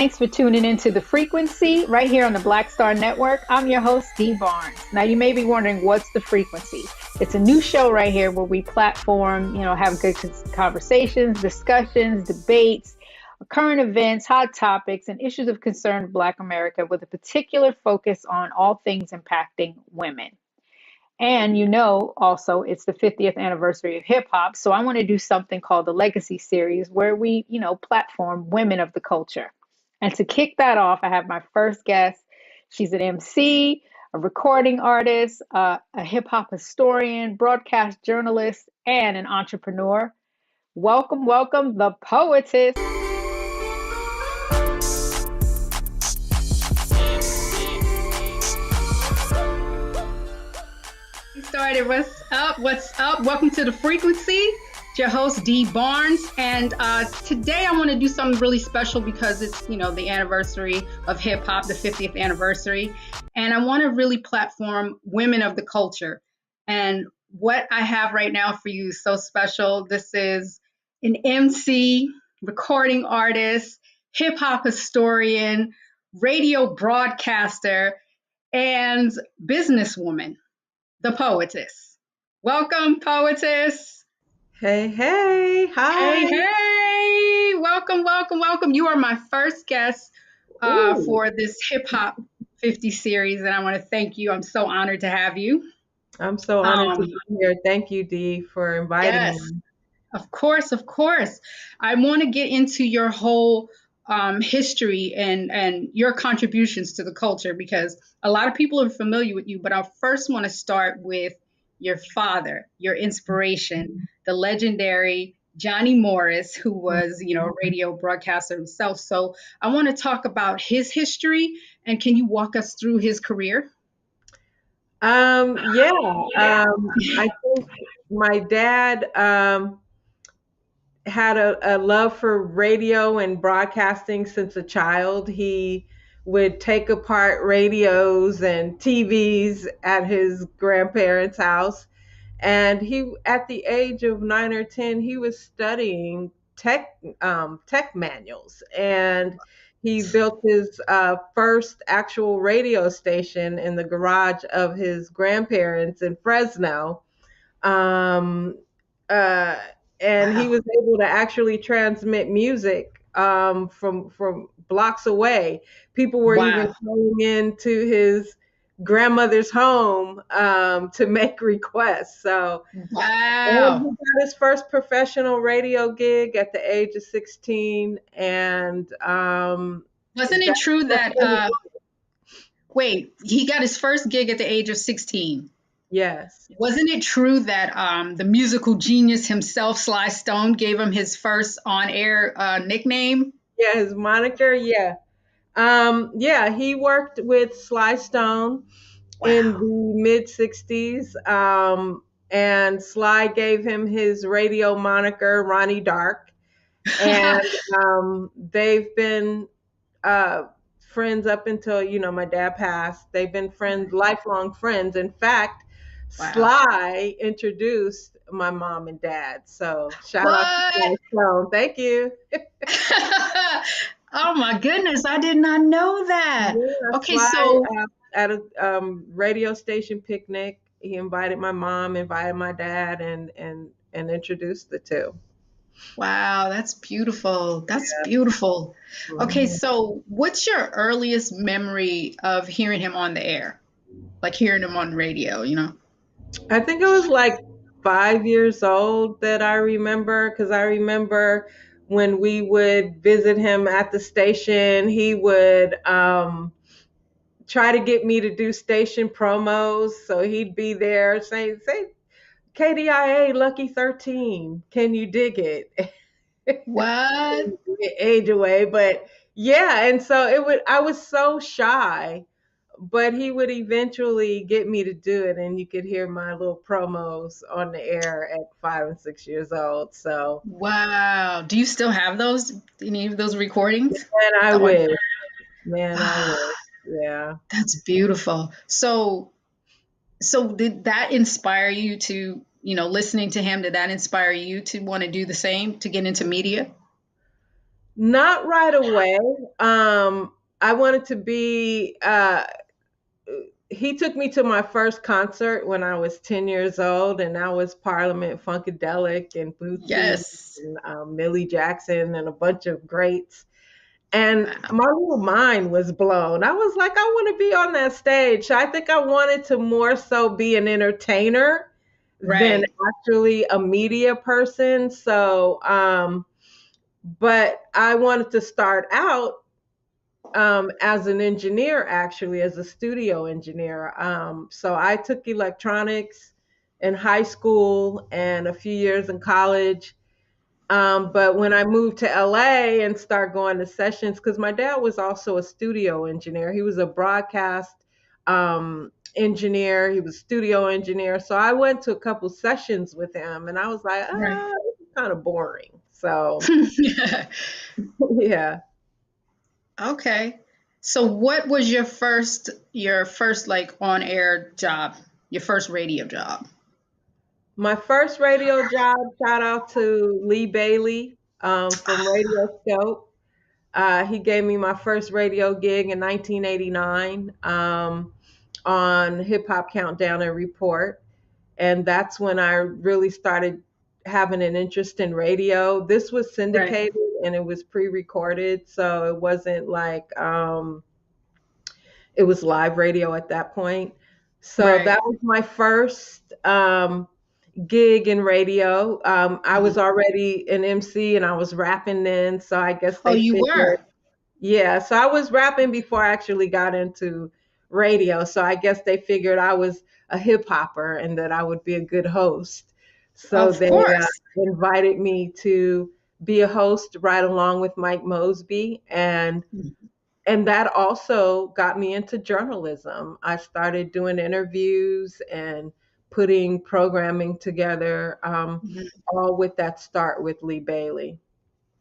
Thanks for tuning into The Frequency right here on the Black Star Network. I'm your host, Dee Barnes. Now, you may be wondering, what's The Frequency? It's a new show right here where we platform, have good conversations, discussions, debates, current events, hot topics, and issues of concern to Black America with a particular focus on all things impacting women. And also it's the 50th anniversary of hip hop. So I want to do something called the Legacy Series where we, platform women of the culture. And to kick that off, I have my first guest. She's an MC, a recording artist, a hip hop historian, broadcast journalist, and an entrepreneur. Welcome, welcome, the Poetess. Started. What's up? What's up? Welcome to The Frequency. It's your host, Dee Barnes. And today I want to do something really special because it's, the anniversary of hip hop, the 50th anniversary. And I want to really platform women of the culture. And what I have right now for you is so special. This is an MC, recording artist, hip hop historian, radio broadcaster, and businesswoman. The Poetess. Welcome, Poetess. Hey, hey. Hi. Hey. Welcome, welcome, welcome. You are my first guest for this Hip Hop 50 series, and I want to thank you. I'm so honored to have you. I'm so honored to be here. Thank you, Dee, for inviting me. Of course, of course. I want to get into your whole history and your contributions to the culture because a lot of people are familiar with you, but I first want to start with your father, your inspiration, the legendary Johnny Morris, who was, a radio broadcaster himself. So I want to talk about his history, and can you walk us through his career? I think my dad had a love for radio and broadcasting since a child. He would take apart radios and TVs at his grandparents' house. And he, at the age of 9 or 10, he was studying tech manuals. And he built his first actual radio station in the garage of his grandparents in Fresno. And he was able to actually transmit music from blocks away. People were even calling into his grandmother's home to make requests. So wow. He got his first professional radio gig at the age of 16. And wasn't it true that he got his first gig at the age of 16? Yes. Wasn't it true that the musical genius himself, Sly Stone, gave him his first on-air nickname? Yeah, his moniker. Yeah. He worked with Sly Stone in the mid 60s. And Sly gave him his radio moniker, Ronnie Dark. And they've been friends up until, my dad passed. They've been friends, lifelong friends. In fact, Sly introduced my mom and dad. So shout out to Sly Stone. Thank you. Oh my goodness, I did not know that. Yeah, okay, Sly, so at a radio station picnic, he invited my mom, invited my dad, and introduced the two. Wow, that's beautiful. That's beautiful. Okay, so what's your earliest memory of hearing him on the air? Like hearing him on radio, I think it was like 5 years old that I remember, because I remember when we would visit him at the station, he would try to get me to do station promos. So he'd be there saying, say, KDIA Lucky 13, can you dig it? What? Age away, but yeah. And so I was so shy, but he would eventually get me to do it, and you could hear my little promos on the air at 5 and 6 years old. So wow. Do you still have any of those recordings? Man, I wish. Yeah. That's beautiful. So did that inspire you to, listening to him, did that inspire you to want to do the same, to get into media? Not right away. I wanted to be. He took me to my first concert when I was 10 years old, and that was Parliament Funkadelic and Bootsy Yes. and Millie Jackson and a bunch of greats. And Wow. my little mind was blown. I was like, I want to be on that stage. I think I wanted to more so be an entertainer than Right. actually a media person. So, but I wanted to start out as an engineer, actually, as a studio engineer. So I took electronics in high school and a few years in college. But when I moved to LA and started going to sessions, because my dad was also a studio engineer, he was a broadcast engineer, he was studio engineer. So I went to a couple sessions with him, and I was like, Right. this is kind of boring. So yeah. Okay. So what was your first like on air job, your first radio job? My first radio job, shout out to Lee Bailey from Radio Scope. He gave me my first radio gig in 1989 on Hip Hop Countdown and Report. And that's when I really started having an interest in radio. This was Right. syndicated and it was pre recorded. So it wasn't like, it was live radio at that point. So Right. that was my first gig in radio. I Mhm. was already an MC and I was rapping then, so I guess Oh, they you figured, were? yeah. So I was rapping before I actually got into radio. So I guess they figured I was a hip hopper and that I would be a good host. So Of they course. invited me to be a host right along with Mike Mosby, and that also got me into journalism. I started doing interviews and putting programming together, Mhm. all with that start with Lee Bailey.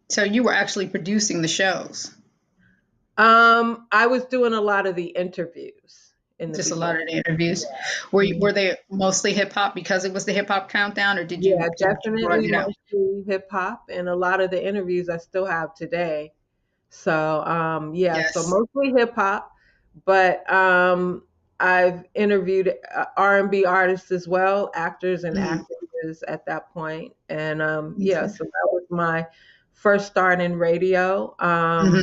So you were actually producing the shows, I was doing a lot of the interviews in the just a lot beginning. of the interviews. Were Mhm. they mostly hip hop because it was the hip hop countdown, or did you Yeah, did you broaden definitely it out? mostly hip hop, and a lot of the interviews I still have today. So yeah, so Yes. mostly hip hop, but I've interviewed R&B artists as well, actors and Mhm. actresses at that point, and yeah, Okay. so that was my first start in radio. Mhm.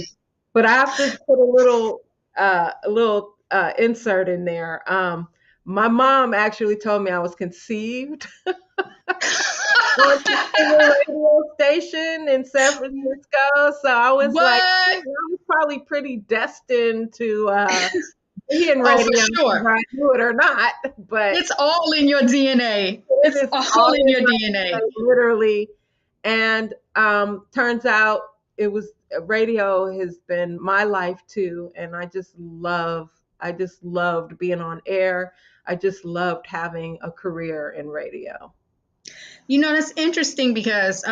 But I have to put a little insert in there. My mom actually told me I was conceived on a radio station in San Francisco. So I was like, What? I was probably pretty destined to be in Oh, for radio, sure. whether I knew it or not. But It's all in your DNA. it It's is all all in in your my DNA. blood, literally. And turns out it was radio has been my life too. And I just loved being on air. I just loved having a career in radio. That's interesting because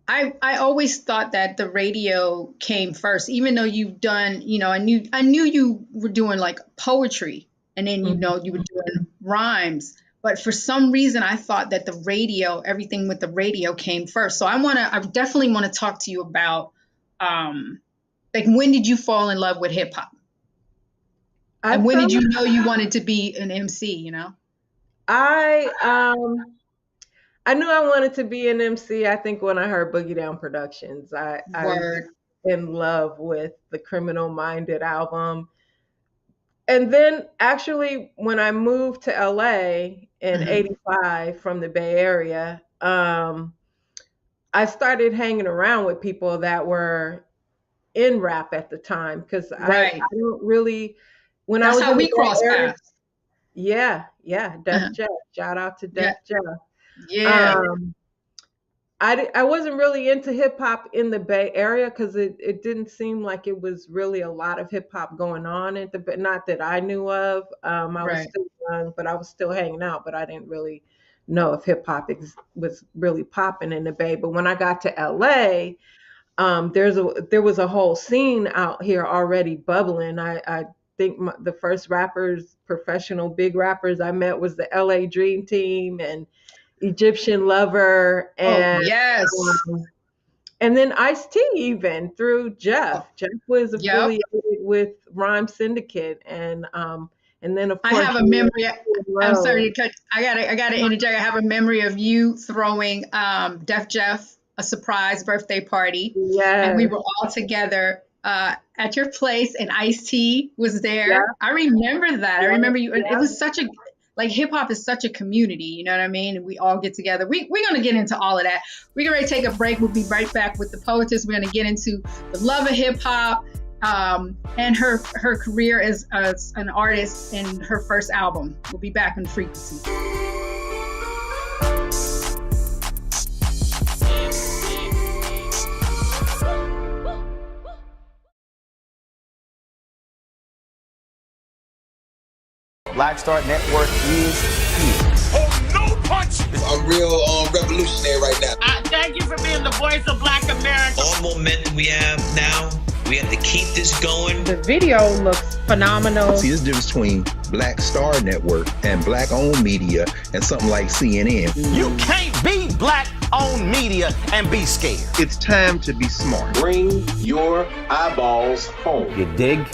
I always thought that the radio came first, even though you've done, I knew you were doing like poetry, and then you were doing rhymes. But for some reason, I thought that everything with the radio came first. So I definitely want to talk to you about, like, when did you fall in love with hip hop, I and when felt did you know you wanted to be an MC? I I knew I wanted to be an MC. I think when I heard Boogie Down Productions, I was just Word. in love with the Criminal Minded album. And then actually when I moved to LA in Mhm. 85 from the Bay Area, I started hanging around with people that were in rap at the time because Right. I don't really when I That's was how in the we cross Bay Area, paths. yeah, yeah, Uh-huh. Def Jam. Shout out to Yeah. Def Jam. Yeah. Um, I wasn't really into hip hop in the Bay Area because it didn't seem like it was really a lot of hip hop going on at the not that I knew of. I was Right. still young, but I was still hanging out, but I didn't really know if hip hop was really popping in the Bay. But when I got to LA, there was a whole scene out here already bubbling. I think the first rappers, professional big rappers I met was the LA Dream Team and Egyptian Lover Oh, yes. um, And then Ice-T even through Oh, Jeff. Jeff was yep. affiliated with Rhyme Syndicate, and then of I course have a you memory. I'm Road. sorry to cut. I gotta interject. I have a memory of you throwing Def Jeff a surprise birthday party, and we Yes. were all together at your place, and Ice T was Yeah. there. I remember that. I Yeah. remember you. And it Yeah. was such a like hip hop is such a community. You know what I mean? And we all get together. We're gonna get into all of that. We're gonna take a break. We'll be right back with the Poetess. We're gonna get into the love of hip hop, and her career as an artist in her first album. We'll be back in Frequency. Black Star Network is here. Oh, no punch! I'm real revolutionary right now. Thank you for being the voice of Black America. All momentum we have now, we have to keep this going. The video looks phenomenal. See, there's a difference between Black Star Network and black-owned media and something like CNN. You can't be black-owned media and be scared. It's time to be smart. Bring your eyeballs home. You dig?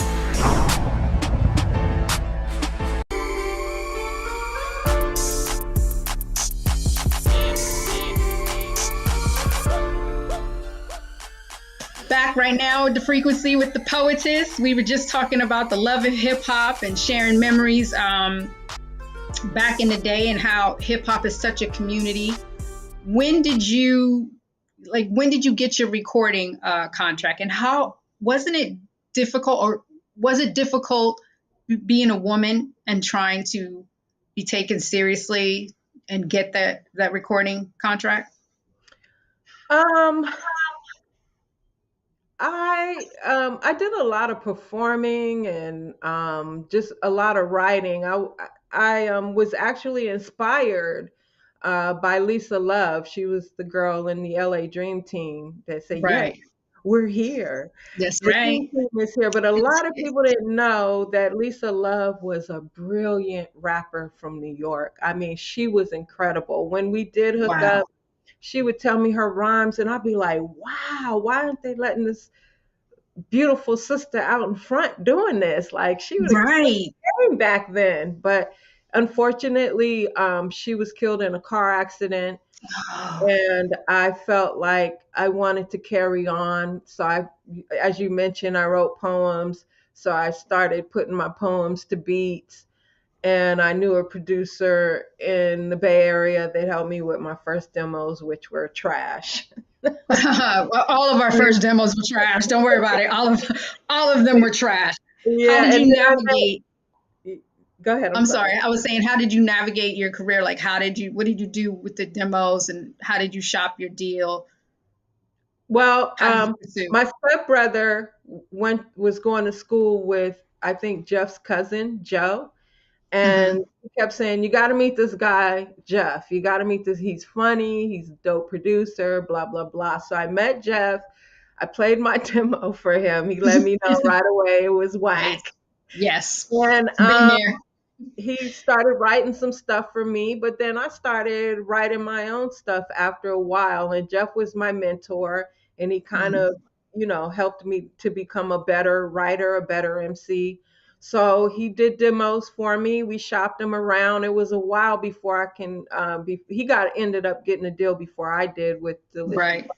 Back right now with the Frequency with the Poetess. We were just talking about the love of hip hop and sharing memories back in the day and how hip hop is such a community. When did you get your recording contract, and how wasn't it difficult, or was it difficult being a woman and trying to be taken seriously and get that recording contract? Um, I did a lot of performing and just a lot of writing. I was actually inspired by Lisa Love. She was the girl in the LA Dream Team that said, "Yes, Right. we're here. That's The right. Dream Team is here." But a lot of people didn't know that Lisa Love was a brilliant rapper from New York. I mean, she was incredible. When we did hook Wow. up, she would tell me her rhymes, and I'd be like, "Wow, why aren't they letting this beautiful sister out in front doing this?" Like she would have Right. came back then. But unfortunately, she was killed in a car accident, and I felt like I wanted to carry on. So as you mentioned, I wrote poems. So I started putting my poems to beats. And I knew a producer in the Bay Area that helped me with my first demos, which were trash. Well, all of our first demos were trash. Don't worry about it. All of them were trash. Yeah, How did and you then I navigate? go ahead. I'm sorry. I was saying, how did you navigate your career? Like, what did you do with the demos, and how did you shop your deal? Well, How did you pursue? my stepbrother was going to school with, I think, Jeff's cousin, Joe. And he kept saying, "You got to meet this guy, Jeff. You got to meet this. He's funny. He's a dope producer, blah, blah, blah." So I met Jeff. I played my demo for him. He let me know right away it was whack. Yes. And Been there. he started writing some stuff for me, but then I started writing my own stuff after a while. And Jeff was my mentor, and he kind of, helped me to become a better writer, a better MC. So he did demos for me. We shopped them around. It was a while before I can. He ended up getting a deal before I did with Delicious. Right.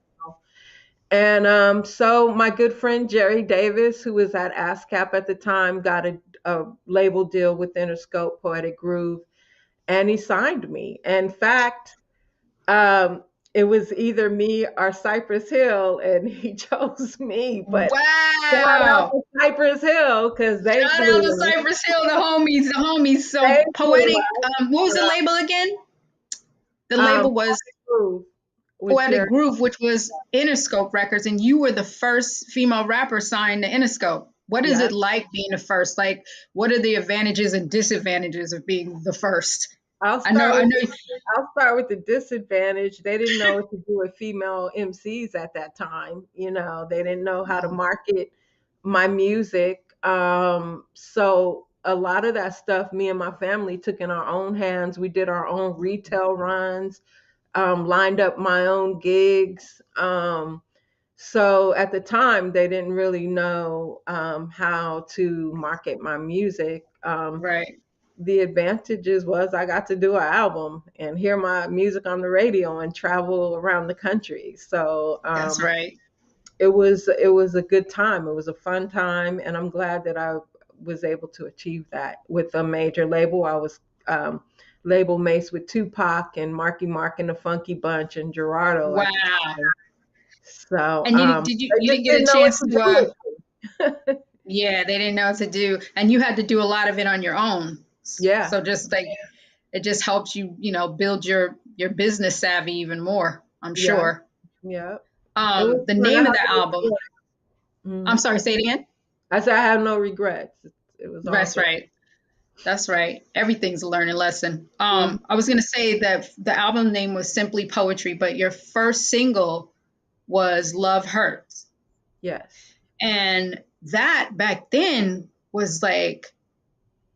And so my good friend Jerry Davis, who was at ASCAP at the time, got a label deal with Interscope Poetic Groove, and he signed me. In fact, it was either me or Cypress Hill, and he chose me. But shout out Wow. to Cypress Hill, because they Shout out to Cypress Hill, the homies. So They Poetic, flew what was the label again? The label was Groove with Poetic Jerry. Groove, which was Interscope Records, and you were the first female rapper signed to Interscope. What is Yeah. it like being the first? Like, what are the advantages and disadvantages of being the first? I'll I know. start with the disadvantage. They didn't know what to do with female MCs at that time. They didn't know how to market my music. So a lot of that stuff, me and my family took in our own hands. We did our own retail runs, lined up my own gigs. So at the time, they didn't really know how to market my music. Right. The advantages was I got to do an album and hear my music on the radio and travel around the country. So That's right. it was a good time. It was a fun time, and I'm glad that I was able to achieve that with a major label. I was label mates with Tupac and Marky Mark and the Funky Bunch and Gerardo at the Wow. time. So And you they didn't just get a didn't know what chance to to do with it. yeah, they didn't know what to do. And you had to do a lot of it on your own. Yeah, So just like it just helps you, build your business savvy even more, I'm yeah, sure. yeah. It was The fun. I name of have the no album, regrets. I'm Mhm. sorry, say it again. I said I have no regrets. It was all That's good. right. That's right. Everything's a learning lesson. Mhm. I was gonna say that the album name was Simply Poetry, but your first single was Love Hurts. Yes. And that back then was like,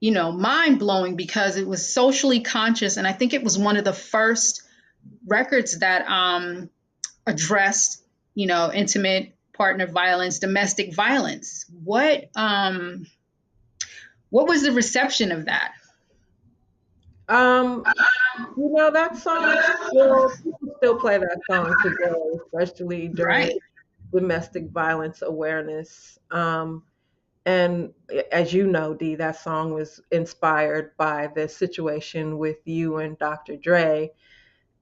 mind blowing because it was socially conscious. And I think it was one of the first records that addressed, intimate partner violence, domestic violence. What was the reception of that? Um, that song people still play that song today, especially during Right. domestic violence awareness. And as you know, Dee, that song was inspired by the situation with you and Dr. Dre.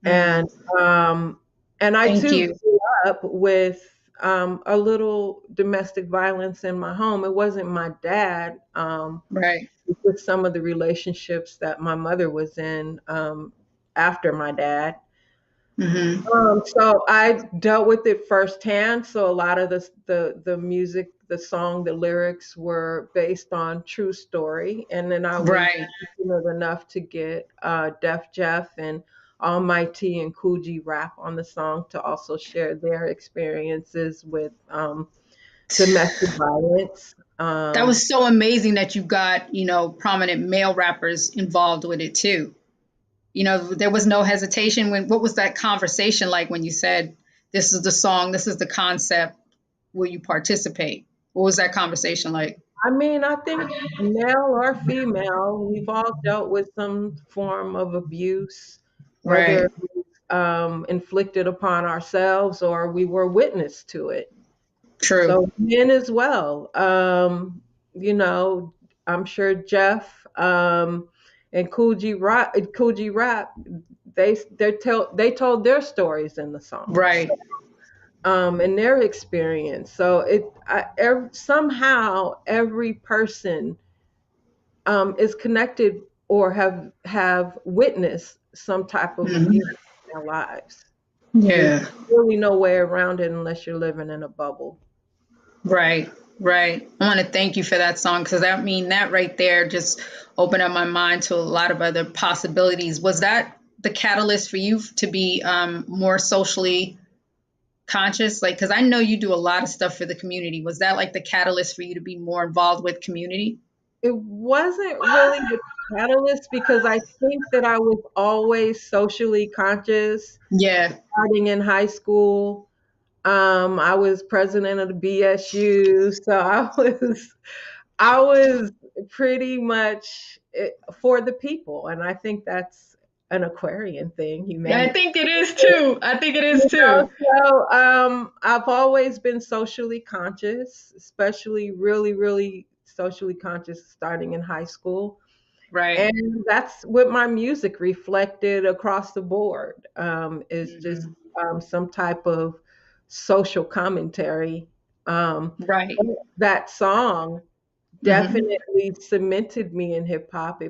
And Mm, um, and I thank too you. grew up with a little domestic violence in my home. It wasn't my dad. Right. With some of the relationships that my mother was in after my dad. Hmm. So I dealt with it firsthand. So a lot of the music, the song, the lyrics were based on true story. And then I was Right. fortunate enough to get Def Jeff and Almighty and Coogee Rap on the song to also share their experiences with domestic violence. That was so amazing that you got, prominent male rappers involved with it too. There was no hesitation what was that conversation like when you said, this is the song, this is the concept, will you participate? What was that conversation like? I mean, I think male or female, we've all dealt with some form of abuse, whether Right. it was inflicted upon ourselves or we were witness to it. True. So men as well. You know, I'm sure Jeff and Coogee Rap, they told their stories in the song. Right. And their experience. So somehow every person is connected or have witnessed some type of Mhm. abuse in their lives. There's Yeah. really no way around it unless you're living in a bubble. Right. Right. I want to thank you for that song because that right there just opened up my mind to a lot of other possibilities. Was that the catalyst for you to be more socially conscious? Like, because I know you do a lot of stuff for the community. Was that like the catalyst for you to be more involved with community? It wasn't really the catalyst because I think that I was always socially conscious Yeah. starting in high school. I was president of the BSU, so I was pretty much for the people, and I think that's an Aquarian thing, Yeah, I humanity. think it is too. I think it is You know, too. so I've always been socially conscious, especially really, really socially conscious starting in high school. Right. And that's what my music reflected across the board, is just Hmm. some type of social commentary. Right. That song Hmm. definitely cemented me in hip hop.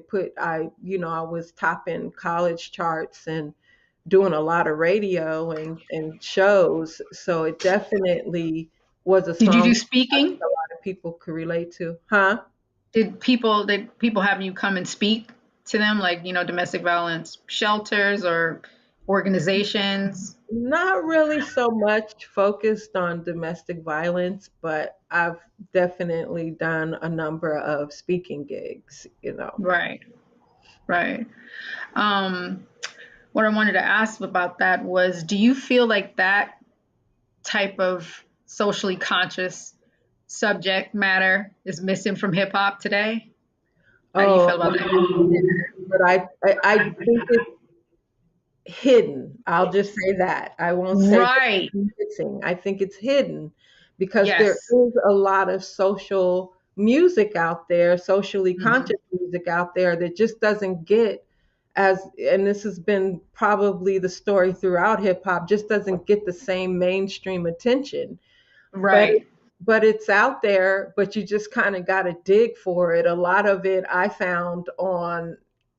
I was topping college charts and doing a lot of radio and shows. So it definitely was a Did you song do I think speaking? a lot of people could relate to. Huh? Did people have you come and speak to them, like, domestic violence shelters or organizations? Not really so much focused on domestic violence, but I've definitely done a number of speaking gigs. Right. Right. Um, what I wanted to ask about that was, do you feel like that type of socially conscious subject matter is missing from hip hop today? How do you feel about that? But I think it's hidden. I'll just say that. I won't say Right. it's missing. I think it's hidden because there Yes. is a lot of social music out there, socially Mhm. conscious music out there that just doesn't get and this has been probably the story throughout hip hop, just doesn't get the same mainstream attention. But Right. but it's out there, but you just kind of got to dig for it. A lot of it I found on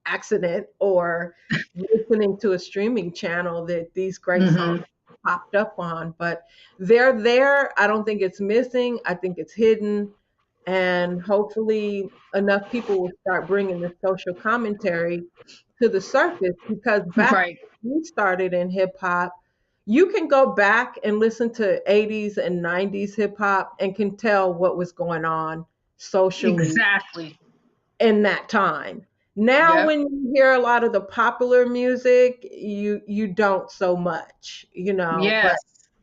accident or listening to a streaming channel that these great songs Mhm. popped up on. But they're there. I don't think it's missing. I think it's hidden. And hopefully enough people will start bringing the social commentary to the surface because back Right. when we started in hip hop, you can go back and listen to 80s and 90s hip hop and can tell what was going on socially Exactly. in that time. Now, Yep. when you hear a lot of the popular music, you don't so much, but Yes.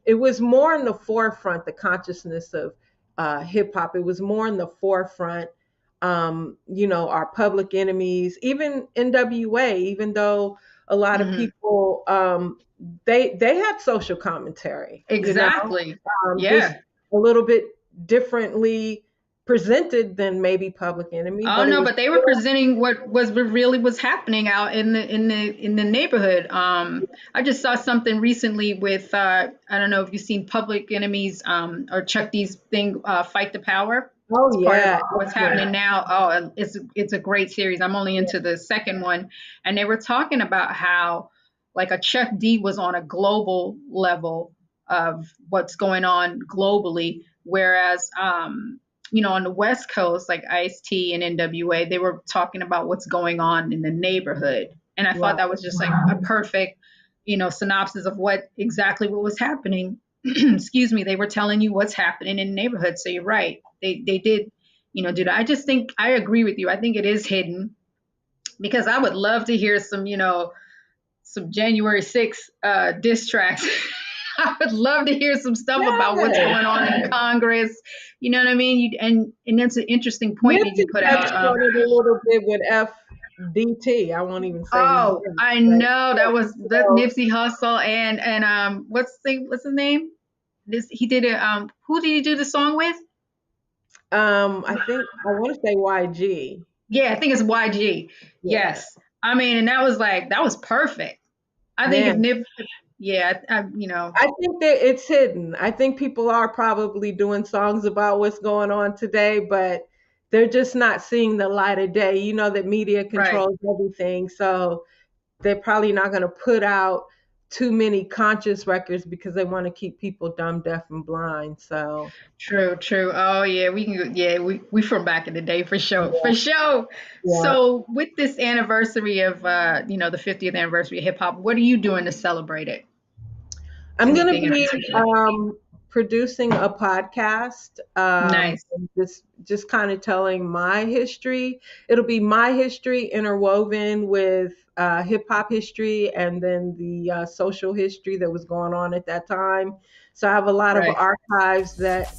it was more in the forefront, the consciousness of hip hop. It was more in the forefront. Our Public Enemies, even NWA, even though a lot of Mhm. people they had social commentary, Exactly. just Yeah. a little bit differently presented than maybe Public Enemy, Oh but it no, was but they were still, presenting what really was happening out in the neighborhood. I just saw something recently with I don't know if you've seen Public Enemies or Chuck D's thing, Fight the Power. It's oh part of yeah, what's happening now. Oh, it's a great series. I'm only into the second one, and they were talking about how like a Chuck D was on a global level of what's going on globally, whereas on the West Coast, like Ice-T and NWA, they were talking about what's going on in the neighborhood. And I thought wow. that was just like a perfect, synopsis of what was happening. Excuse me. They were telling you what's happening in the neighborhood. So you're right. They did, do that. I just think I agree with you. I think it is hidden because I would love to hear some January 6th diss tracks. I would love to hear some stuff about what's Yeah. going on in Congress. You know what I mean? And that's an interesting point that Nipsey you put touched out. on it a little bit with FDT. I won't even say his Oh, name, I but know that was that so, Nipsey Hussle and what's his name? This he did it. Who did he do the song with? I think I want to say YG. Yeah, I think it's YG. Yeah, Yes, I mean, and that was perfect. I think if man. Nip, yeah, I think that it's hidden. I think people are probably doing songs about what's going on today, but they're just not seeing the light of day. You know that media right. controls everything, so they're probably not going to put out too many conscious records because they want to keep people dumb, deaf, and blind. So, True, true. Oh yeah, we can go, yeah, we from back in the day for sure. For yeah, sure. yeah. So with this anniversary of the 50th anniversary of hip hop, what are you doing to celebrate it? I'm going to Anything in be particular? producing a podcast, Nice. and just kind of telling my history. It'll be my history interwoven with hip hop history and then the social history that was going on at that time. So I have a lot of Right. archives that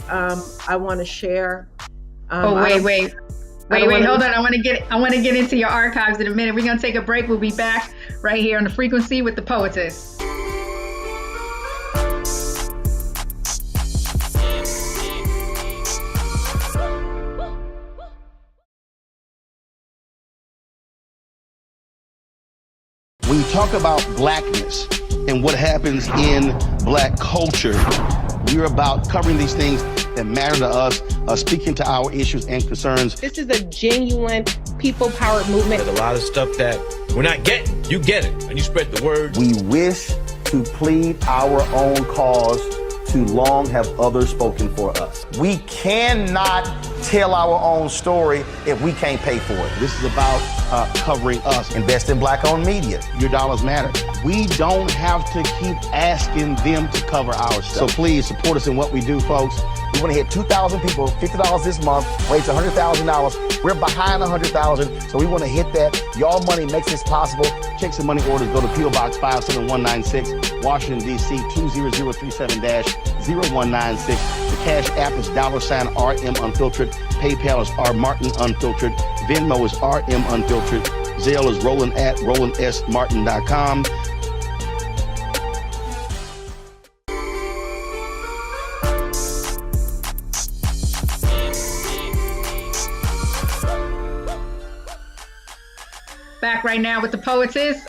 I want to share. Oh I don't, wait. I don't want Hold to. on. I want to get into your archives in a minute. We're gonna take a break. We'll be back right here on the frequency with the Poetess. When you talk about blackness and what happens in black culture, we're about covering these things that matter to us, speaking to our issues and concerns. This is a genuine people-powered movement. There's a lot of stuff that we're not getting. You get it, and you spread the word. We wish to plead our own cause. Too long have others spoken for us. We cannot tell our own story if we can't pay for it. This is about covering us. Invest in black-owned media. Your dollars matter. We don't have to keep asking them to cover our stuff. So please support us in what we do, folks. We want to hit 2,000 people, $50 this month, raise $100,000. We're behind 100,000, so we want to hit that. Y'all money makes this possible. Check some money orders. Go to P.O. Box 57196, Washington, D.C. 20037-0196. Cash App is $RM Unfiltered. PayPal is R Martin Unfiltered. Venmo is RM Unfiltered. Zelle is Roland at RolandSMartin.com. Back right now with the Poetess.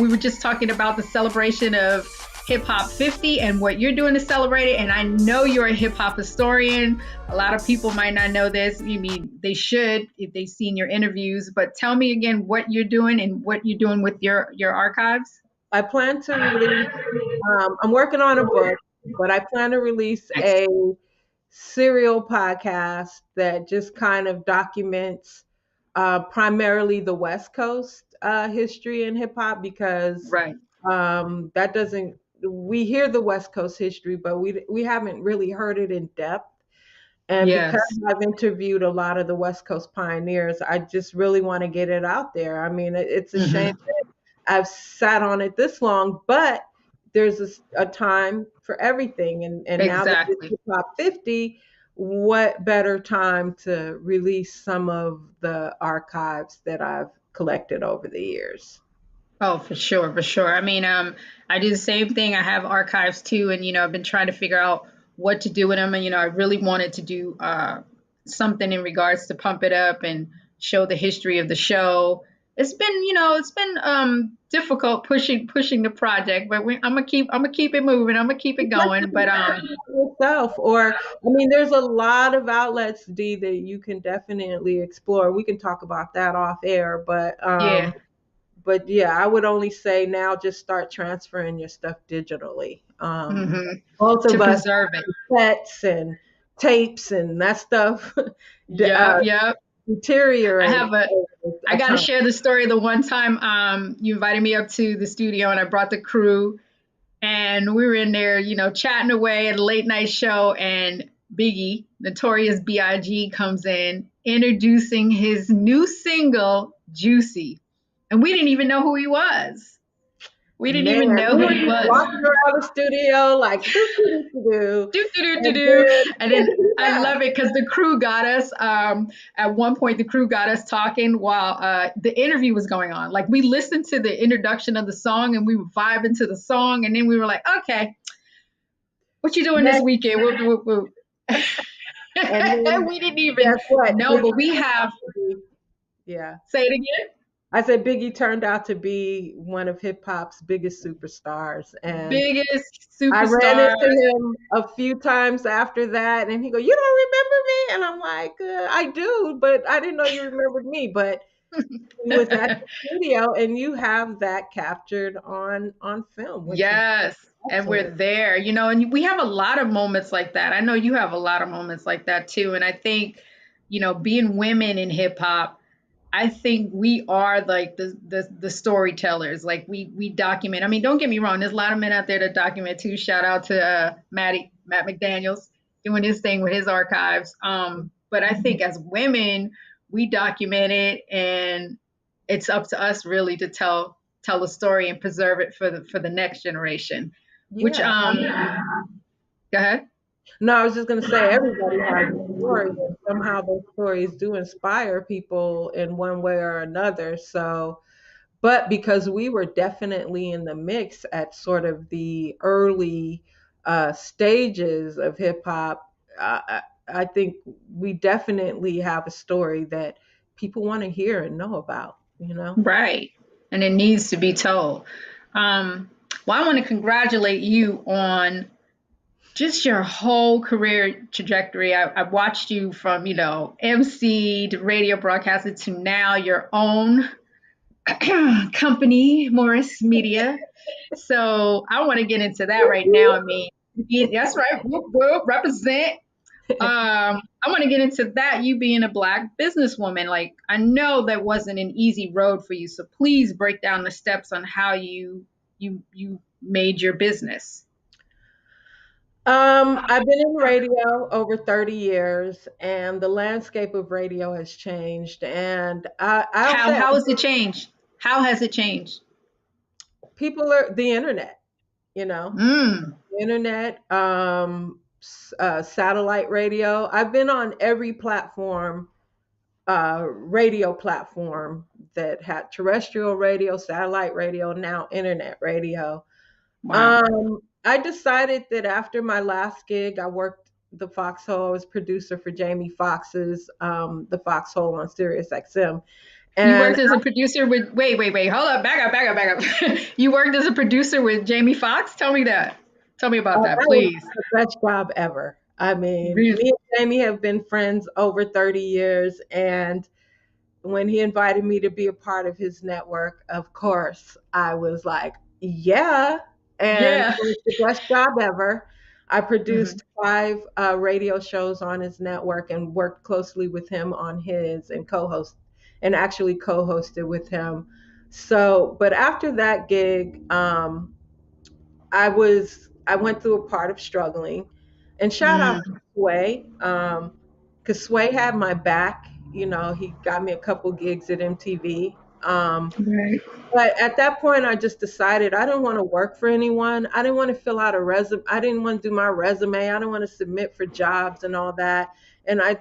We were just talking about the celebration of Hip Hop 50 and what you're doing to celebrate it. And I know you're a hip hop historian. A lot of people might not know this. I mean, they should if they've seen your interviews. But tell me again what you're doing and what you're doing with your archives. I plan to release, I'm working on a book, but I plan to release a serial podcast that just kind of documents primarily the West Coast history in hip hop, because that doesn't, we hear the West Coast history, but we haven't really heard it in depth. And because I've interviewed a lot of the West Coast pioneers, I just really want to get it out there. I mean, it's a shame that I've sat on it this long, but there's a time for everything. And now that it's Hip Hop 50, what better time to release some of the archives that I've collected over the years? Oh, for sure, for sure. I mean, I do the same thing. I have archives too, and I've been trying to figure out what to do with them. And I really wanted to do something in regards to pump it up and show the history of the show. It's been difficult pushing the project, but I'm gonna keep it moving. I'm gonna keep it going. But yourself, or I mean, there's a lot of outlets, Dee, that you can definitely explore. We can talk about that off air, but But yeah, I would only say now just start transferring your stuff digitally. Both of us preserve it. Sets and tapes and that stuff. Yep. Interior. I got to share the story. The one time you invited me up to the studio and I brought the crew and we were in there, chatting away at a late night show, and Biggie, Notorious B.I.G. comes in introducing his new single, Juicy. And we didn't even know who he was. We didn't even know who he was. Walking around the studio like And then I love it because the crew got us. At one point, the crew got us talking while the interview was going on. Like, we listened to the introduction of the song and we were vibing to the song, and then we were like, "Okay, what you doing this weekend?" Woo. And we didn't even know, but we have. Yeah. Say it again. I said Biggie turned out to be one of hip hop's biggest superstars. And I ran into him a few times after that, and he go, "You don't remember me?" And I'm like, "I do, but I didn't know you remembered me." But he was at the studio, and you have that captured on film. Yes, and we're there, and we have a lot of moments like that. I know you have a lot of moments like that too. And I think, being women in hip hop, I think we are like the storytellers. Like we document. I mean, don't get me wrong. There's a lot of men out there that document too. Shout out to Matt McDaniels doing his thing with his archives. But I think as women, we document it, and it's up to us really to tell the story and preserve it for the next generation. Yeah. Which go ahead. No, I was just going to say everybody has a story, and somehow those stories do inspire people in one way or another. So, but because we were definitely in the mix at sort of the early stages of hip hop, I think we definitely have a story that people want to hear and know about, Right. And it needs to be told. Well, I want to congratulate you on just your whole career trajectory. I watched you from, MC to radio broadcaster to now your own company, Morris Media. So I want to get into that right now. I mean, that's right. Represent. I want to get into that. You being a Black businesswoman, like, I know that wasn't an easy road for you. So please break down the steps on how you made your business. I've been in radio over 30 years, and the landscape of radio has changed. And how has it changed? How has it changed? People are the internet, the internet. satellite radio. I've been on every platform, radio platform that had terrestrial radio, satellite radio, now internet radio. Wow. I decided that after my last gig, I worked the Foxhole. I was producer for Jamie Foxx's The Foxhole on Sirius XM. You And worked as a producer with, wait, hold up, back up. You worked as a producer with Jamie Foxx? Tell me that. Tell me about that, that was please. the best job ever. I mean, Really? me and Jamie have been friends over 30 years. And when he invited me to be a part of his network, of course, I was like, yeah. And Yeah. it was the best job ever. I produced Mm-hmm. 5 radio shows on his network and worked closely with him on his and actually co-hosted with him. So, but after that gig, I went through a part of struggling, and shout out to Sway, because Sway had my back. You know, he got me a couple gigs at MTV. Right. But at that point, I just decided I didn't want to work for anyone. I didn't want to fill out a resume. I didn't want to do my resume. I didn't want to submit for jobs and all that. And I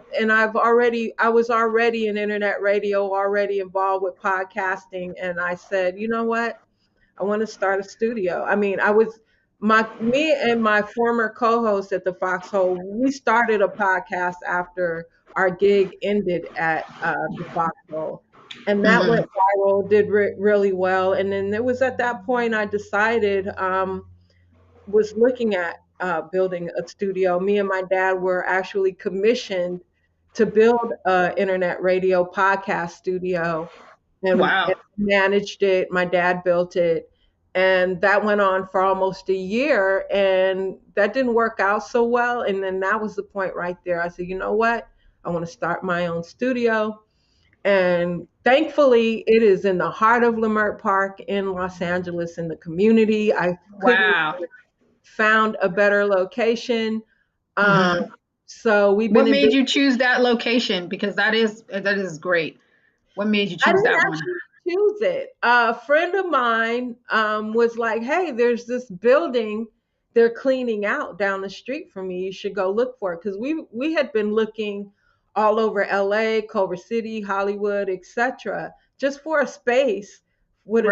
was already in internet radio, already involved with podcasting. And I said, you know what? I want to start a studio. I mean, me and my former co-host at the Foxhole, we started a podcast after our gig ended at the Foxhole. And that went viral, did really well. And then it was at that point I decided, was looking at building a studio. Me and my dad were actually commissioned to build an internet radio podcast studio, and managed it. My dad built it. And that went on for almost a year, and that didn't work out so well. And then that was the point right there. I said, you know what? I want to start my own studio. And thankfully, it is in the heart of Leimert Park in Los Angeles, in the community. I couldn't have found a better location. So we've been. What made you choose that location? Because that is great. What made you choose that one? Choose it. A friend of mine was like, hey, there's this building they're cleaning out down the street from me. You should go look for it. Because we had been looking all over LA, Culver City, Hollywood, etc., just for a space with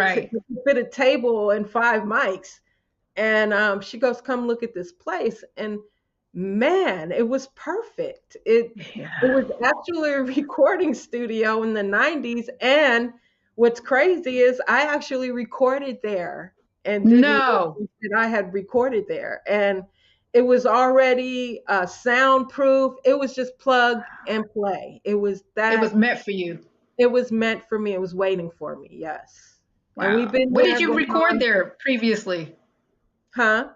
fit a table and 5 mics. And she goes, come look at this place. And man, it was perfect. It was actually a recording studio in the 90s. And what's crazy is I actually recorded there and didn't know that I had recorded there. And it was already soundproof. It was just plug and play. It was meant for you. It was meant for me. It was waiting for me. Yes. Wow. And we've been. What did you record there previously? Huh?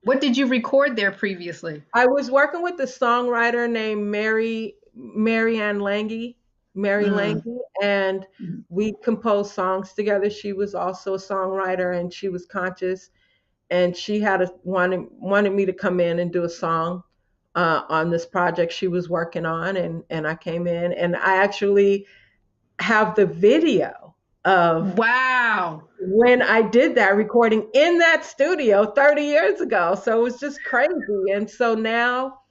What did you record there previously? I was working with a songwriter named Mary Ann Lange, and we composed songs together. She was also a songwriter, and she was conscious, and she had wanted me to come in and do a song on this project she was working on, and I came in, and I actually have the video of when I did that recording in that studio 30 years ago. So it was just crazy. And so now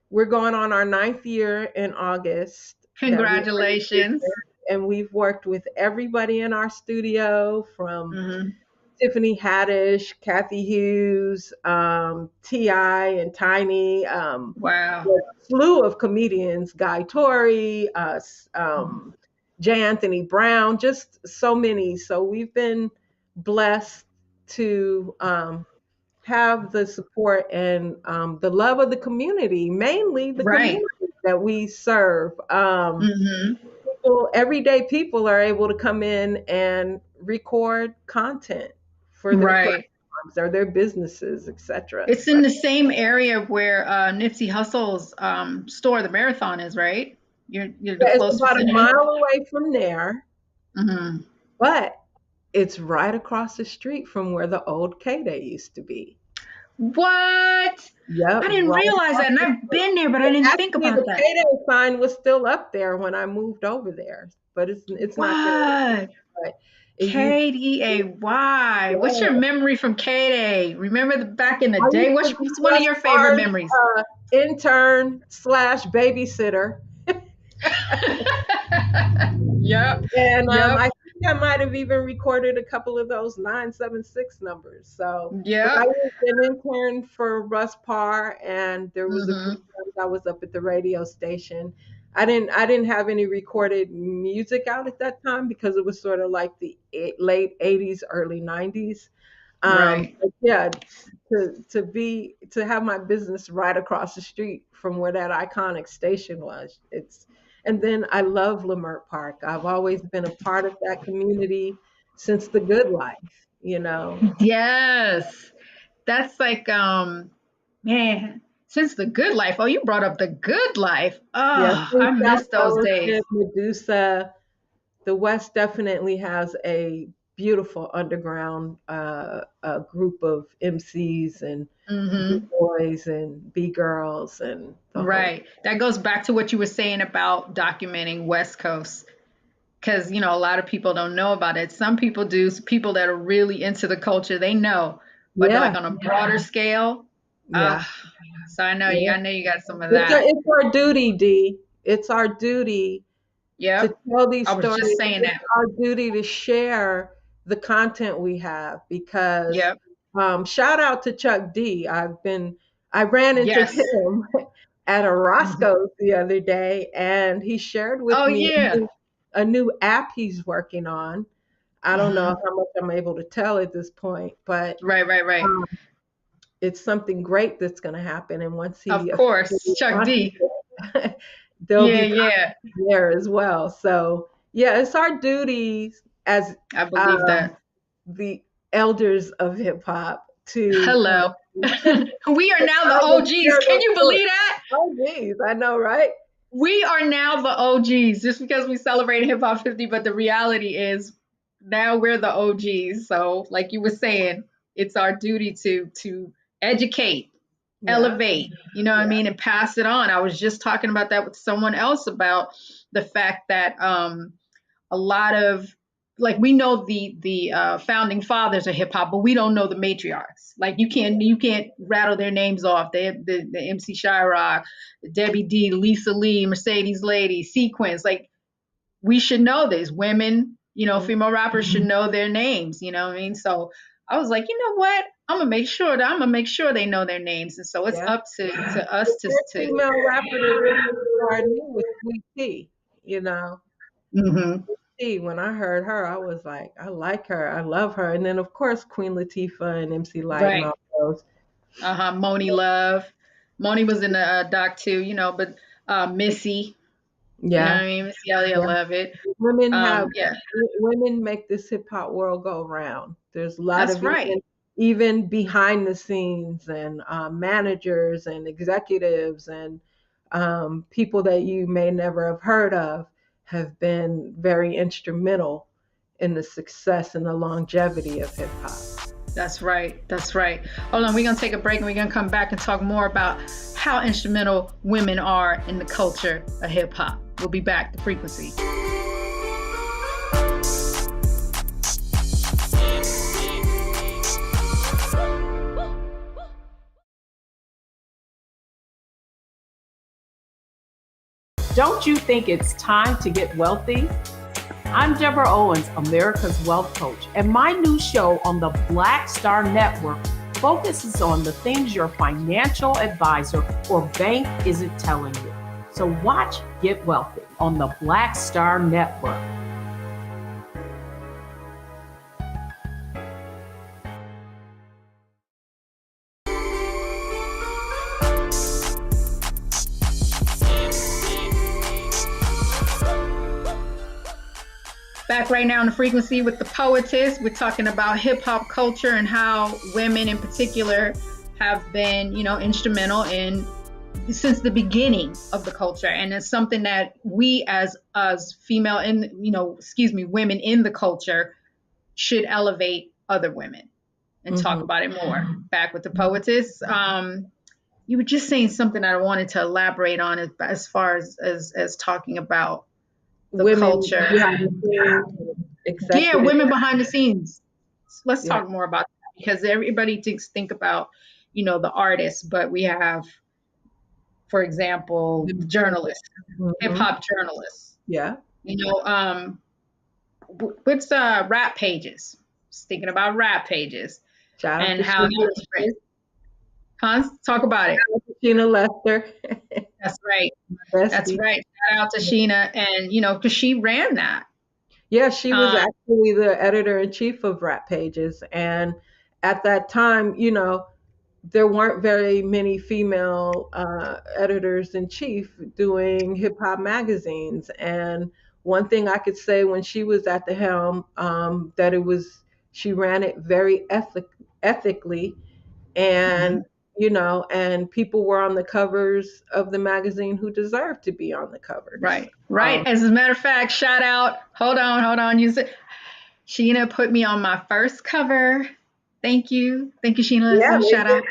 we're going on our 9th year in August. Congratulations. And we've worked with everybody in our studio, from Tiffany Haddish, Kathy Hughes, T.I. and Tiny. A slew of comedians, Guy Torrey, J. Anthony Brown, just so many. So we've been blessed to have the support and the love of the community, mainly the community that we serve. Everyday people are able to come in and record content for their platforms or their businesses, etc. It's in the same area where Nipsey Hussle's store, the Marathon, is, right? You're it's about a mile away from there, but it's right across the street from where the old K-Day used to be. What? Yep. I didn't realize that, and I've been there, but I didn't think about that. The K-Day sign was still up there when I moved over there, but it's not there. K-D-A-Y. What's your memory from K-Day? Remember back in the day? What's one of your favorite memories? intern slash babysitter. Yep. And Yep. I think I might have even recorded a couple of those 976 numbers. So, but I Yep. was an intern for Russ Parr, and there was a few Hmm. times I was up at the radio station. I didn't have any recorded music out at that time because it was sort of like the late 80s, early 90s. Right. But yeah, to have my business right across the street from where that iconic station was. And then I love Leimert Park. I've always been a part of that community since the good life, you know. Yes. That's like, man, since the good life. Oh, you brought up the good life. Yeah, Oh, since I South miss those days. Fellowship, Medusa, the West definitely has a beautiful underground group of MCs and B Hmm. boys and B girls and the whole. Right. That goes back to what you were saying about documenting West Coast. Because, a lot of people don't know about it. Some people do. People that are really into the culture, they know. But like Yeah, on a broader scale, yeah, so I know yeah. you got some of that. It's our duty, Dee. It's our duty to Yep. tell these I was stories. just saying It's that. our duty to share the content we have because Yep. shout out to Chuck D. I ran into Yes. him at a Mhm. Roscoe's the other day, and he shared with Oh, me yeah. a new app he's working on. I don't know Hmm. how much I'm able to tell at this point, but Right, right, right. um, it's something great that's going to happen. And once Of he course. officially Chuck launches D. it, there'll Yeah, be yeah. content there as well. So yeah, it's our duties as I believe um, that. the elders of hip hop to Hello. We are now the tell the OGs. share Can the you story. believe that? Oh geez, I know, right? We are now the OGs just because we celebrate Hip Hop 50, but the reality is now we're the OGs. So, like you were saying, it's our duty to educate, Yeah, elevate, you know what I yeah, mean, and pass it on. I was just talking about that with someone else about the fact that a lot of like we know the founding fathers of hip hop, but we don't know the matriarchs. Like you can't rattle their names off. The MC Shyrock, Debbie D, Lisa Lee, Mercedes Lady, Sequence. Like we should know this. Women, mm, female rappers should know their names. You know what I mean? So I was like, you know what? I'm gonna make sure they know their names, and so it's yeah. up to us The to first to. female rapper to really start me was Sweet Tea. You know, Hmm. T. When I heard her, I was like, I like her, I love her. And then of course Queen Latifah and MC Light and Right. all those. Uh-huh. Moni Love. Moni was in the doc too, but Missy, you know what Yeah, I mean? Missy Elliott, yeah. love it. Women have Yeah, women make this hip hop world go round. There's a lot that's of right. even behind the scenes and managers and executives and people that you may never have heard of have been very instrumental in the success and the longevity of hip hop. That's right. That's right. Hold on, we're gonna take a break and we're gonna come back and talk more about how instrumental women are in the culture of hip hop. We'll be back. The Frequency. Don't you think it's time to get wealthy? I'm Deborah Owens, America's Wealth Coach, and my new show on the Black Star Network focuses on the things your financial advisor or bank isn't telling you. So watch Get Wealthy on the Black Star Network. Back right now on the Frequency with the Poetess. We're talking about hip hop culture and how women in particular have been, instrumental in since the beginning of the culture. And it's something that we as female and, women in the culture should elevate other women and talk about it more. Back with the Poetess. You were just saying something I wanted to elaborate on as far as talking about the Women culture. behind the scenes, Yeah, executives. women behind the scenes. Let's Yeah. talk more about that because everybody think about, the artists, but we have for example, journalists, hip hop journalists. Yeah. You know, what's rap pages? Just thinking about rap pages Shout out and to how that was written. Huh? Talk about it. Sheena Lester. That's right. That's Bestie. right. Shout out to Sheena, and you know, because she ran that. Yeah, she was actually the editor in chief of Rap Pages. And at that time, you know, there weren't very many female editors in chief doing hip hop magazines. And one thing I could say when she was at the helm, that she ran it very ethically, and you know, and people were on the covers of the magazine who deserved to be on the covers. Right. As a matter of fact, shout out. Hold on. You said Sheena put me on my first cover. Thank you, Sheena. Yeah, Shout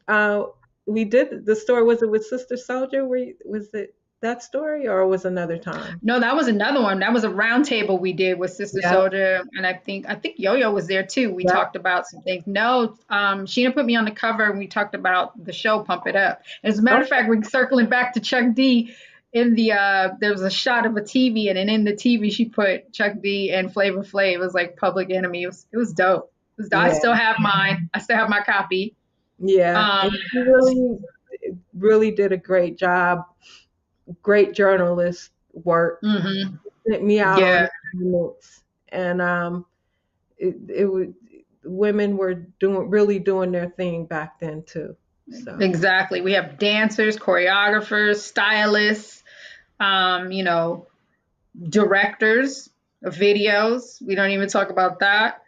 out. We did the story. Was it with Sister Soldier? Was it that story, or was another time? No, that was another one. That was a roundtable we did with Sister Soldier, and I think Yo-Yo was there too. We talked about some things. No, Sheena put me on the cover, and we talked about the show Pump It Up. As a matter of fact, we're circling back to Chuck D. In the there was a shot of a TV, and then in the TV she put Chuck D and Flavor Flav. It was like Public Enemy. It was dope. I still have mine. I still have my copy. Yeah, she really did a great job. Great journalist work. Sent me out on assignments, and it was, women were really doing their thing back then too. So. Exactly. We have dancers, choreographers, stylists, you know, directors of videos. We don't even talk about that.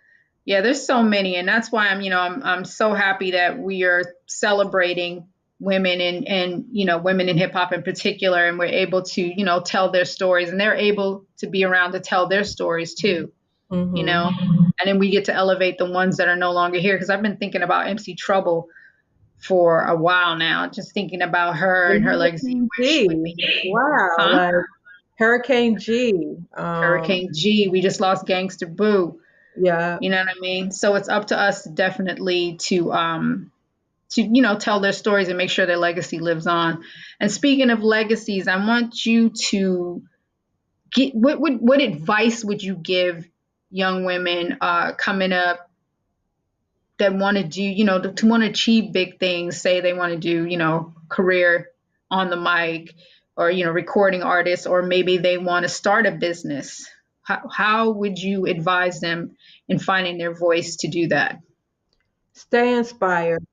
Yeah, there's so many, and that's why I'm so happy that we are celebrating women and you know, women in hip hop in particular, and we're able to, you know, tell their stories, and they're able to be around to tell their stories too. You know, and then we get to elevate the ones that are no longer here, because I've been thinking about MC Trouble for a while now, just thinking about her and her legacy. Wow. Like Hurricane G. Hurricane G. We just lost Gangster Boo. Yeah. You know what I mean? So it's up to us definitely to you know, tell their stories and make sure their legacy lives on. And speaking of legacies, I want you to get what advice would you give young women coming up that want to do, you know, to want to achieve big things, say they want to do, you know, career on the mic, or, you know, recording artists, or maybe they want to start a business. How would you advise them in finding their voice to do that? Stay inspired.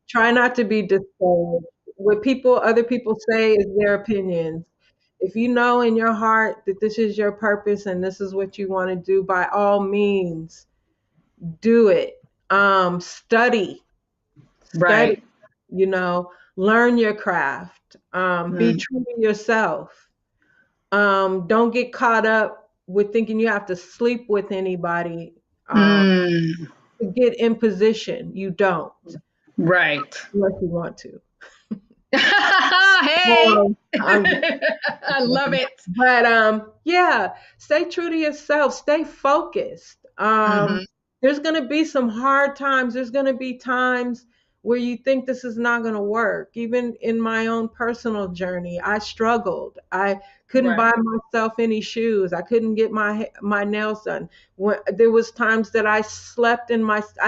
Try not to be discouraged. What other people say is their opinions. If you know in your heart that this is your purpose and this is what you want to do, by all means, do it. Study. Right. You know, learn your craft. Be true to yourself. Don't get caught up with thinking you have to sleep with anybody to get in position. You don't. Right. Unless you want to. Hey, I love it. But yeah, stay true to yourself. Stay focused. There's going to be some hard times. There's going to be times where you think this is not going to work. Even in my own personal journey, I struggled. I couldn't buy myself any shoes. I couldn't get my nails done. There was times that I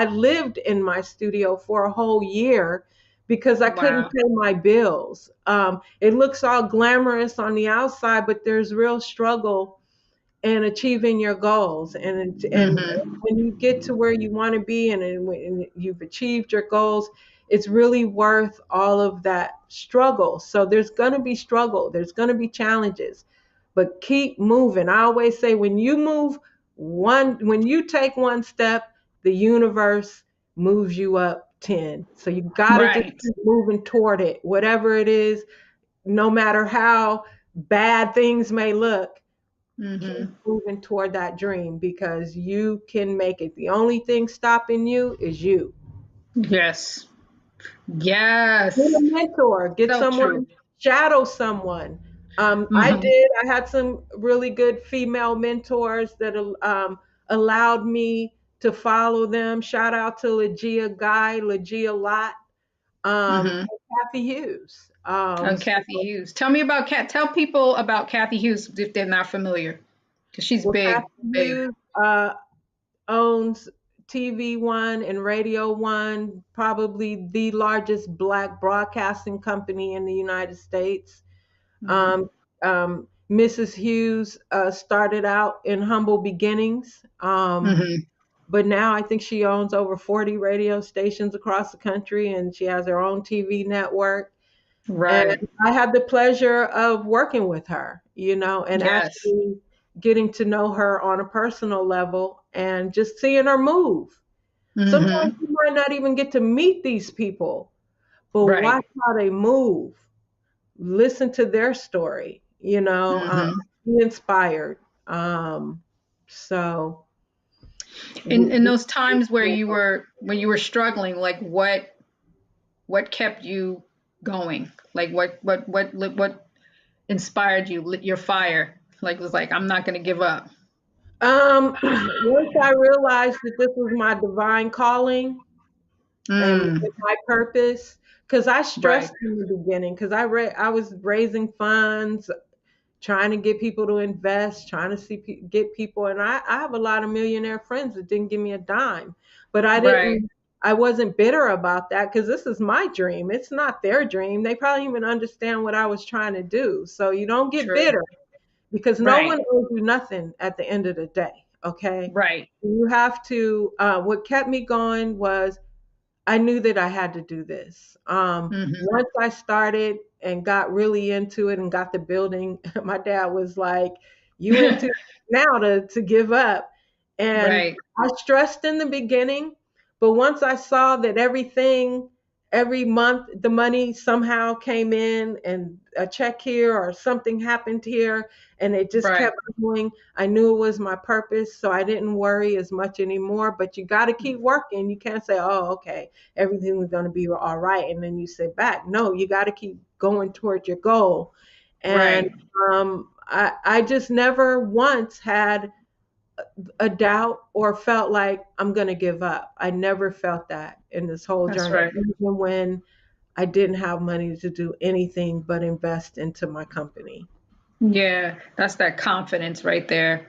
lived in my studio for a whole year because I couldn't pay my bills. It looks all glamorous on the outside, but there's real struggle in achieving your goals. And when you get to where you want to be, and when you've achieved your goals, it's really worth all of that struggle. So there's going to be struggle. There's going to be challenges, but keep moving. I always say, when you take one step, the universe moves you up 10. So you got to just keep moving toward it, whatever it is, no matter how bad things may look. Keep moving toward that dream, because you can make it. The only thing stopping you is you. Yes. Get a mentor. Get someone. Shadow someone. I had some really good female mentors that allowed me to follow them. Shout out to Legia Lot. Mm-hmm. Kathy Hughes. Kathy Hughes. Tell me about Tell people about Kathy Hughes if they're not familiar, because she's Well, big, Kathy big. Hughes owns TV One and Radio One, probably the largest Black broadcasting company in the United States. Mm-hmm. Mrs. Hughes started out in humble beginnings, Mm-hmm. but now I think she owns over 40 radio stations across the country, and she has her own TV network. And Right. I had the pleasure of working with her, and Yes. actually getting to know her on a personal level and just seeing her move. Sometimes Mm-hmm. you might not even get to meet these people, but Right. watch how they move, listen to their story, Mm-hmm. be inspired. Um, so, In those times where you were struggling, like what kept you going? Like what inspired you, lit your fire? Like was like, I'm not gonna give up. once I realized that this was my divine calling and Mm, my purpose, because I right, stressed in the beginning, because I was raising funds, trying to get people to invest, trying to get people, and I have a lot of millionaire friends that didn't give me a dime, but right, I wasn't bitter about that because this is my dream. It's not their dream. They probably even understand what I was trying to do. So you don't get true. bitter because no Right, one owes you nothing at the end of the day. Okay. right. You have to, what kept me going was I knew that I had to do this. Mm-hmm. Once I started and got really into it and got the building, my dad was like, "You into it now to give up." And Right, I stressed in the beginning, but once I saw that every month, the money somehow came in and a check here or something happened here, and it just right. kept going. I knew it was my purpose, so I didn't worry as much anymore. But you got to keep working. You can't say, "Oh, okay, everything is going to be all right," and then you sit back. No, you got to keep going towards your goal. And Right. I just never once had a doubt or felt like I'm going to give up. I never felt that in this whole That's journey, right. even when I didn't have money to do anything but invest into my company. Yeah, that's that confidence right there.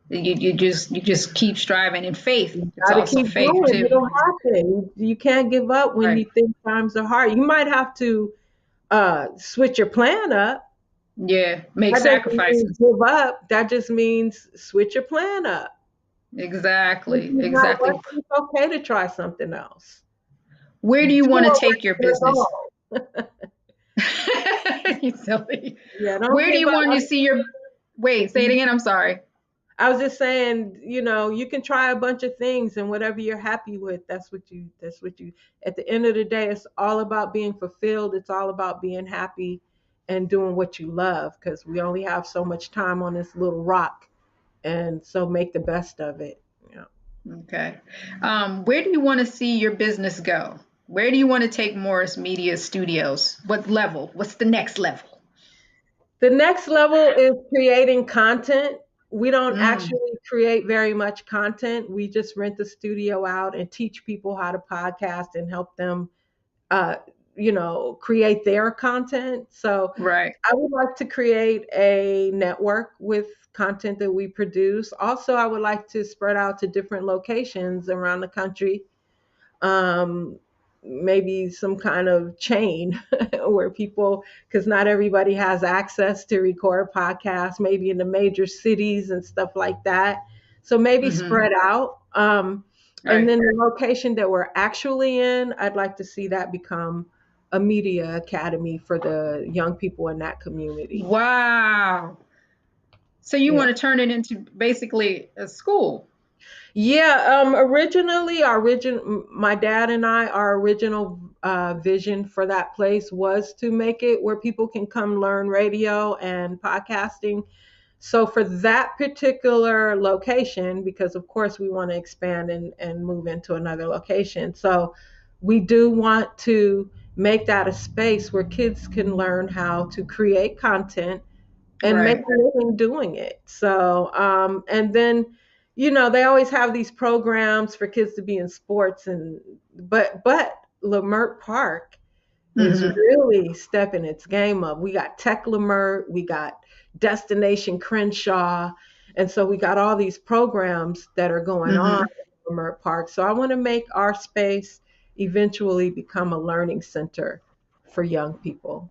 You just keep striving, and faith. You It's got to also keep faith going. too. You don't have to. You can't give up when Right. you think times are hard. You might have to switch your plan up. Yeah. Make That doesn't mean sacrifices. give up. That just means switch your plan up. If Exactly. it's not Exactly. working, it's okay to try something else. Where do you Do want to what take your works for business? your goal. You silly. Yeah, don't Where do give you want to up. see your Wait, say it again. I'm sorry. I was just saying, you can try a bunch of things and whatever you're happy with, that's what you at the end of the day, it's all about being fulfilled. It's all about being happy and doing what you love because we only have so much time on this little rock. And so make the best of it. Yeah. Okay. Where do you want to see your business go? Where do you want to take Morris Media Studios? What level? What's the next level? The next level is creating content. We don't Mm, actually create very much content. We just rent the studio out and teach people how to podcast and help them uh, create their content. So right. I would like to create a network with content that we produce. Also, I would like to spread out to different locations around the country. Um, Maybe some kind of chain where people, because not everybody has access to record podcasts, maybe in the major cities and stuff like that. So maybe Mm-hmm. spread out. And Right. then the location that we're actually in, I'd like to see that become a media academy for the young people in that community. Wow. So you Yeah. want to turn it into basically a school? Yeah, originally, my dad and our original vision for that place was to make it where people can come learn radio and podcasting. So for that particular location, because of course we want to expand and move into another location. So we do want to make that a space where kids can learn how to create content and make Right. a living doing it. So, and then, they always have these programs for kids to be in sports but Lamert Park is really stepping its game up. We got Tech Lamert, we got Destination Crenshaw, and so we got all these programs that are going on in Lamert Park. So I want to make our space eventually become a learning center for young people.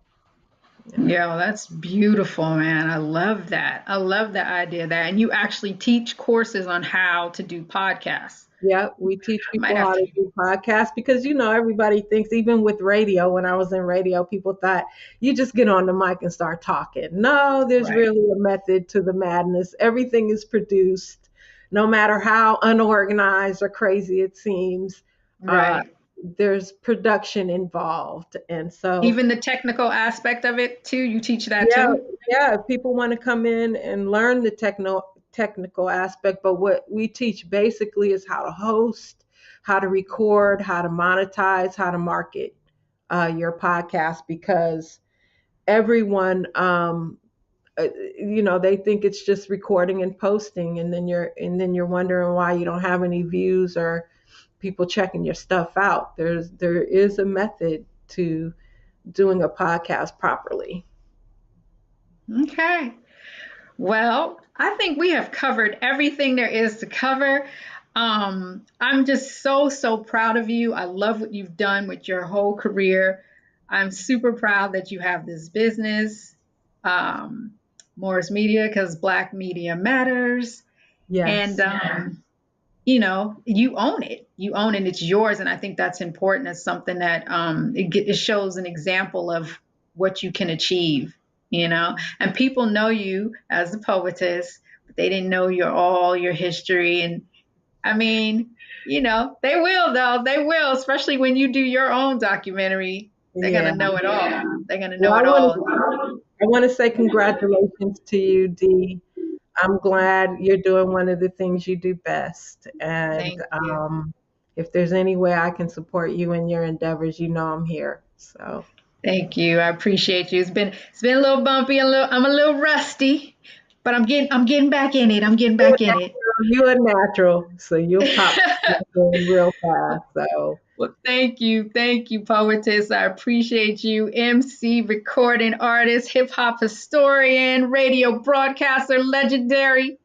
Yeah, that's beautiful, man. I love that. I love the idea of that. And you actually teach courses on how to do podcasts. Yeah, we teach people how to do podcasts because, everybody thinks, even with radio, when I was in radio, people thought you just get on the mic and start talking. No, there's really a method to the madness. Everything is produced, no matter how unorganized or crazy it seems. Right. There's production involved. And so even the technical aspect of it too, you teach that too? Yeah, if people want to come in and learn the technical aspect, but what we teach basically is how to host, how to record, how to monetize, how to market your podcast, because everyone they think it's just recording and posting, and then you're wondering why you don't have any views or people checking your stuff out. There is a method to doing a podcast properly. Okay. Well, I think we have covered everything there is to cover. I'm just so proud of you. I love what you've done with your whole career. I'm super proud that you have this business, Morris Media, because Black media matters. Yes. And, you own it. You own it. It's yours. And I think that's important. It's something that it shows an example of what you can achieve. And people know you as the Poetess, but they didn't know your history. And I mean, they will though. They will, especially when you do your own documentary. They're going to know it all. They're going to know it all. I want to say congratulations to you, Dee. I'm glad you're doing one of the things you do best. And if there's any way I can support you in your endeavors, I'm here. So. Thank you. I appreciate you. It's been a little bumpy. I'm a little rusty, but I'm getting back in it. You're a natural, so you'll pop real fast. So. Well, thank you, Poetess. I appreciate you. MC, recording artist, hip hop historian, radio broadcaster, legendary.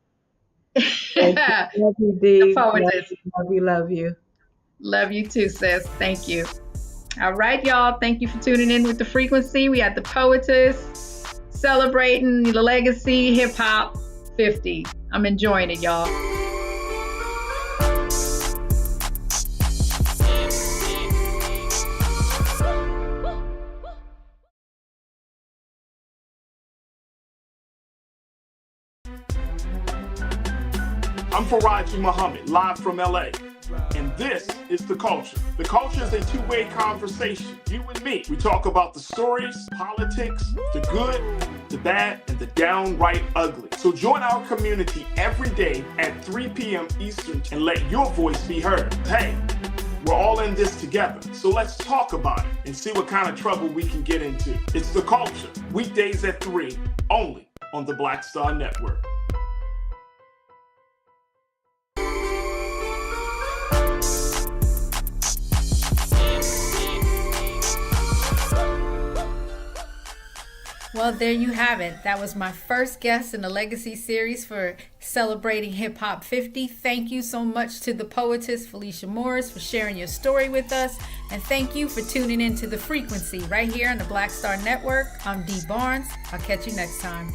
Love you, Dee. Poetess. Love you. Love you too, sis. Thank you. All right, y'all. Thank you for tuning in with The Frequency. We had the Poetess celebrating the legacy hip hop 50. I'm enjoying it, y'all. I'm Faraji Muhammad, live from LA. And this is The Culture. The Culture is a two-way conversation. You and me. We talk about the stories, politics, the good, the bad, and the downright ugly. So join our community every day at 3 p.m. Eastern and let your voice be heard. Hey, we're all in this together. So let's talk about it and see what kind of trouble we can get into. It's The Culture. Weekdays at 3, only on the Black Star Network. Well, there you have it. That was my first guest in the Legacy series for celebrating Hip Hop 50. Thank you so much to the Poetess Felicia Morris for sharing your story with us. And thank you for tuning in to The Frequency right here on the Black Star Network. I'm Dee Barnes. I'll catch you next time.